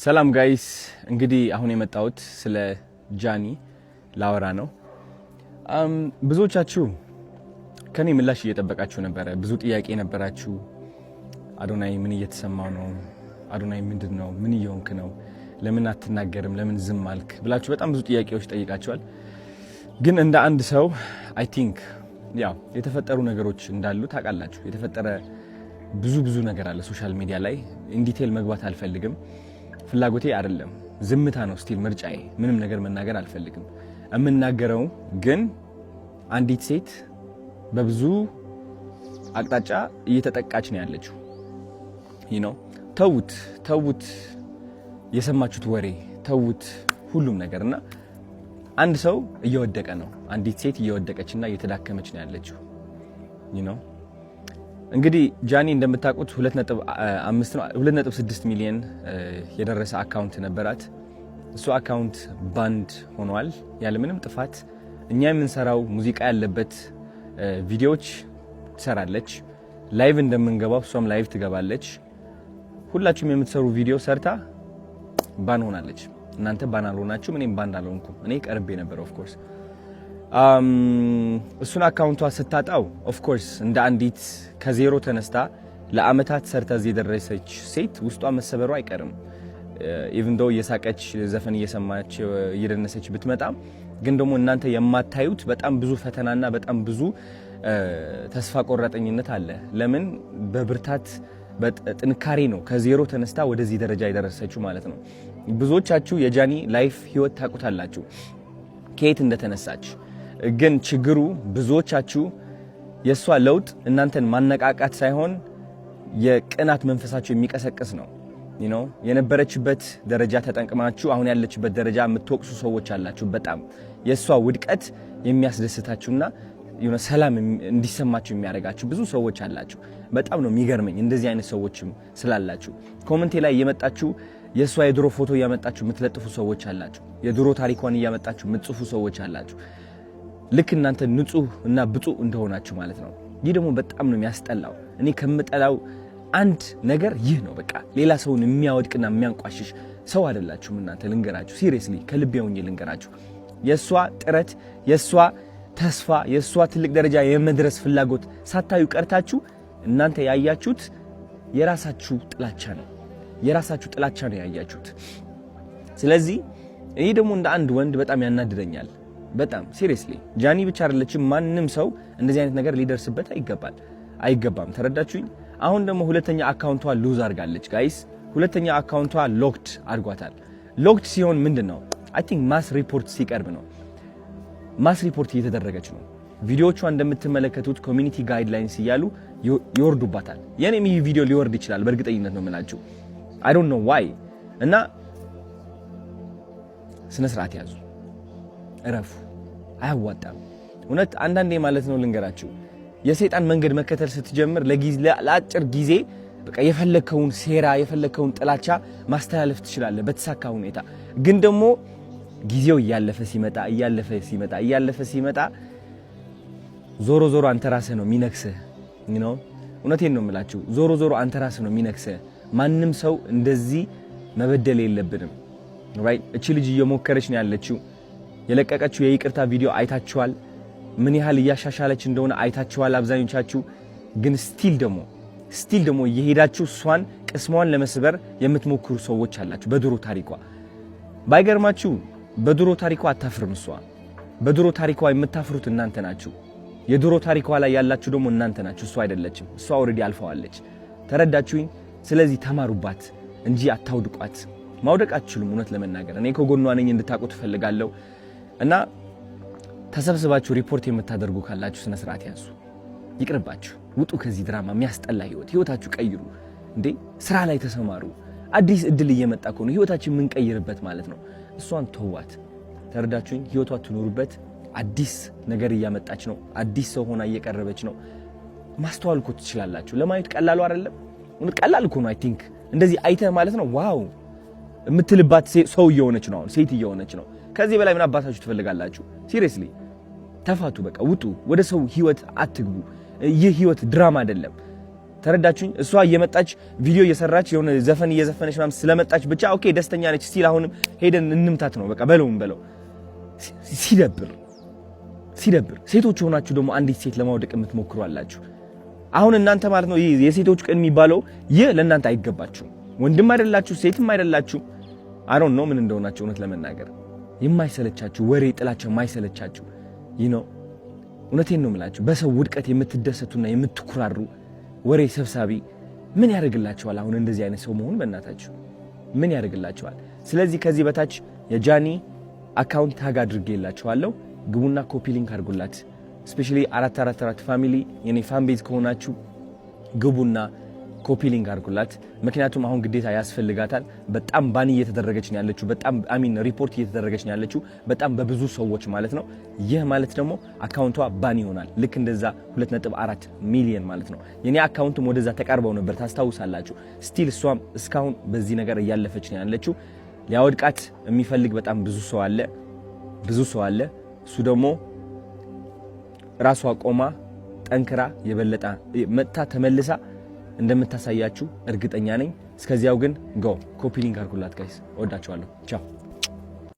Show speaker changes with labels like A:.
A: ሰላም ጋይስ እንግዲህ አሁን የመጣሁት ስለ ጃኒ ላወራ ነው። ብዙዎቻችሁ ከኔ ምላሽ እየጠበቃችሁ ነበረ። ብዙ ጥያቄ ነበራችሁ። አዶናይ ምን እየተሰማው ነው? አዶናይ ምንድነው? ምን እየሆንክ ነው? ለምን አትናገርም? ለምን ዝም አልክ? ብላችሁ በጣም ብዙ ጥያቄዎች ጠይቃችኋል። ግን እንደ አንድ ሰው አይ ቲንክ ያው የተፈጠሩ ነገሮች እንዳሉ ታውቃላችሁ። የተፈጠረ ብዙ ነገር አለ ሶሻል ሚዲያ ላይ። ኢን ዲቴል መግባት አልፈልግም። ፍላጎቴ አይደለም። ዝምታ ነው ስቲል ምርጫዬ። ምንም ነገር መናገር አልፈልግም። የምናገረው ግን አንዲት ሴት በብዙ አቅጣጫ እየተጠቃች ነው ያለችው። ተውት የሰማችሁት ወሬ ተውት ሁሉም ነገርና አንድ ሰው እየወደቀ ነው። አንዲት ሴት እየወደቀችና እየተዳከመች ነው ያለችው። እንግዲህ ጃኒ እንደምታውቁት 2.6 ሚሊዮን የደረሰ አካውንት ነበራት። እሱ አካውንት ባንድ ሆኗል ያለ ምንም ጥፋት። እኛ የምንሰራው ሙዚቃ ያለበት ቪዲዮዎች ትሰራለች። ላይቭ እንደምንገባው እሷም ላይቭ ትገባለች። ሁላችሁም የምትሰሩ ቪዲዮ ሰርታ ባን ሆናለች። እናንተ ባን አልሆናችሁም፣ እኔም ባን አልሆንኩም። እኔ ቀርቤ ነበር ኦፍ ኮርስ። እሱን አካውንቷ ስታጣው ኦፍ ኮርስ እንደ አንዲት ከዜሮ ተነስታ ለአመታት ሰርታ እዚህ የደረሰች ሴት ውስጧ መሰበሩ አይቀርም። ኢቭን ዶ እየሳቀች ዘፈን እየሰማች እየደነሰች ብትመጣም ግን ደግሞ እናንተ የማታዩት በጣም ብዙ ፈተናና በጣም ብዙ ተስፋ ቆራጠኝነት አለ። ለምን በብርታት በጥንካሬ ነው ከዜሮ ተነስታ ወደዚህ ደረጃ የደረሰችው ማለት ነው። ብዙዎቻችሁ የጃኒ ላይፍ ህይወት ታውቁታላችሁ ከየት እንደተነሳች። ግን ችግሩ ብዙዎቻችሁ የሷ ለውጥ እናንተን ማነቃቃት ሳይሆን የቅናት መንፈሳችሁ የሚቀሰቅስ ነው። የነበረችበት ደረጃ ተጠንቅማችሁ አሁን ያለችበት ደረጃ የምትወቅሱ ሰዎች አላችሁ። በጣም የሷ ውድቀት የሚያስደስታችሁና ሰላም እንዲሰማችሁ የሚያደርጋችሁ ብዙ ሰዎች አላችሁ። በጣም ነው የሚገርመኝ እንደዚህ አይነት ሰዎችም ስላላችሁ። ኮሜንቴ ላይ እየመጣችሁ የሷ የድሮ ፎቶ እያመጣችሁ የምትለጥፉ ሰዎች አላችሁ። የድሮ ታሪኳን እያመጣችሁ የምትጽፉ ሰዎች አላችሁ። ልክ እናንተ ንጹህ እና ብፁዕ እንደሆናችሁ ማለት ነው። ይህ ደግሞ በጣም ነው የሚያስጠላው። እኔ ከምጠላው አንድ ነገር ይህ ነው። በቃ ሌላ ሰውን የሚያወድቅና የሚያንቋሽሽ ሰው አይደላችሁም እናንተ። ልንገራችሁ፣ ሲሪየስሊ ከልቤ ሆኜ ልንገራችሁ። የሷ ጥረት፣ የሷ ተስፋ፣ የሷ ትልቅ ደረጃ የመድረስ ፍላጎት ሳታዩ ቀርታችሁ እናንተ ያያችሁት የራሳችሁ ጥላቻ ነው። የራሳችሁ ጥላቻ ነው ያያችሁት። ስለዚህ ይሄ ደግሞ እንደ አንድ ወንድ በጣም ያናድደኛል። በጣም ሲሪየስሊ ጃኒ ብቻ አይደለችም፣ ማንም ሰው እንደዚህ አይነት ነገር ሊደርስበት አይገባም። ተረዳችሁኝ? አሁን ደግሞ ሁለተኛ አካውንቷ ሉዝ አድርጋለች ጋይስ። ሁለተኛ አካውንቷ ሎክድ አድርጓታል። ሎክድ ሲሆን ምንድነው? አይ ቲንክ ማስ ሪፖርት ሲቀርብ ነው። ማስ ሪፖርት እየተደረገች ነው። ቪዲዮቿ እንደምትመለከቱት ኮሚኒቲ ጋይድላይንስ እያሉ ይወርዱባታል። የኔም ይህ ቪዲዮ ሊወርድ ይችላል በእርግጠኝነት ነው የምላችሁ። I don't know why። እና ስነ ስርዓት ያዙ፣ እረፉ። አያዋጣም እውነት። አንዳንዴ ማለት ነው ልንገራችሁ፣ የሰይጣን መንገድ መከተል ስትጀምር ለአጭር ጊዜ በቃ የፈለከውን ሴራ የፈለከውን ጥላቻ ማስተላለፍ ትችላለህ በተሳካ ሁኔታ። ግን ደግሞ ጊዜው እያለፈ ሲመጣ ዞሮ አንተ ራስህ ነው የሚነክስህ። እውነቴን ነው የምላችሁ፣ ዞሮ አንተ ራስህ ነው የሚነክስህ። ማንም ሰው እንደዚህ መበደል የለብንም። ራይት? እቺ ልጅ እየሞከረች ነው ያለችው። የለቀቀችው የይቅርታ ቪዲዮ አይታችኋል። ምን ያህል እያሻሻለች እንደሆነ አይታችኋል አብዛኞቻችሁ። ግን ስቲል ደግሞ እየሄዳችሁ እሷን ቅስሟን ለመስበር የምትሞክሩ ሰዎች አላችሁ። በድሮ ታሪኳ ባይገርማችሁ፣ በድሮ ታሪኳ አታፍርም እሷ። በድሮ ታሪኳ የምታፍሩት እናንተ ናችሁ። የድሮ ታሪኳ ላይ ያላችሁ ደግሞ እናንተ ናችሁ፣ እሷ አይደለችም። እሷ ኦልሬዲ አልፈዋለች። ተረዳችሁኝ? ስለዚህ ተማሩባት እንጂ አታውድቋት። ማውደቅ አትችሉም። እውነት ለመናገር እኔ ከጎኗ ነኝ እንድታውቁ ትፈልጋለሁ። እና ተሰብስባችሁ ሪፖርት የምታደርጉ ካላችሁ ስነ ስርዓት ያዙ። ይቅርባችሁ፣ ውጡ ከዚህ ድራማ። የሚያስጠላ ህይወታችሁ ቀይሩ። እንዴ ስራ ላይ ተሰማሩ። አዲስ እድል እየመጣ እኮ ነው፣ ህይወታችን የምንቀይርበት ማለት ነው። እሷን ተዋት። ተረዳችሁኝ? ህይወቷ ትኖሩበት። አዲስ ነገር እያመጣች ነው። አዲስ ሰው ሆና እየቀረበች ነው። ማስተዋል እኮ ትችላላችሁ። ለማየት ቀላሉ አይደለም። ቀላል እኮ ነው። አይ ቲንክ እንደዚህ አይተህ ማለት ነው ዋው የምትልባት ሰው እየሆነች ነው። አሁን ሴት እየሆነች ነው። ከዚህ በላይ ምን አባታችሁ ትፈልጋላችሁ? ሲሪየስሊ ተፋቱ። በቃ ውጡ። ወደ ሰው ህይወት አትግቡ። ይህ ህይወት ድራማ አይደለም። ተረዳችሁኝ? እሷ እየመጣች ቪዲዮ እየሰራች የሆነ ዘፈን እየዘፈነች ምናምን ስለመጣች ብቻ ኦኬ ደስተኛ ነች ስቲል አሁንም ሄደን እንምታት ነው በቃ በለው። ሲደብር ሴቶች ሆናችሁ ደግሞ አንዲት ሴት ለማውደቅ የምትሞክሩ አላችሁ። አሁን እናንተ ማለት ነው የሴቶች ቀን የሚባለው ይህ ለእናንተ አይገባችሁም። ወንድም አይደላችሁ ሴትም አይደላችሁ። አይ ዶንት ኖ ምን እንደሆናችሁ እውነት ለመናገር የማይሰለቻችሁ ወሬ ጥላችሁ የማይሰለቻችሁ እውነቴን ነው የምላችሁ በሰው ውድቀት የምትደሰቱና የምትኩራሩ ወሬ ሰብሳቢ ምን ያደርግላችኋል? አሁን እንደዚህ አይነት ሰው መሆን በእናታችሁ ምን ያደርግላችኋል? ስለዚህ ከዚህ በታች የጃኒ አካውንት ታግ አድርጌላችኋለሁ። ግቡና ኮፒ ሊንክ አድርጉላት። ስፔሻሊ 444 ፋሚሊ የኔ ፋን ቤዝ ከሆናችሁ ግቡና ኮፒ ሊንክ አድርጉላት። ምክንያቱም አሁን ግዴታ ያስፈልጋታል። በጣም ባኒ እየተደረገች ነው ያለችው። በጣም ሪፖርት እየተደረገች ነው ያለችው በጣም በብዙ ሰዎች ማለት ነው። ይህ ማለት ደግሞ አካውንቷ ባኒ ይሆናል። ልክ እንደዛ 2.4 ሚሊዮን ማለት ነው። የኔ አካውንትም ወደዛ ተቃርበው ነበር ታስታውሳላችሁ። ስቲል እሷም እስካሁን በዚህ ነገር እያለፈች ነው ያለችው። ሊያወድቃት የሚፈልግ በጣም ብዙ ሰው አለ። እሱ ደግሞ ራሷ ቆማ ጠንክራ የበለጠ መጥታ ተመልሳ እንደምታሳያችሁ እርግጠኛ ነኝ። እስከዚያው ግን ኮፒ ሊንክ አድርጉላት ጋይስ። ወዳችኋለሁ። ቻው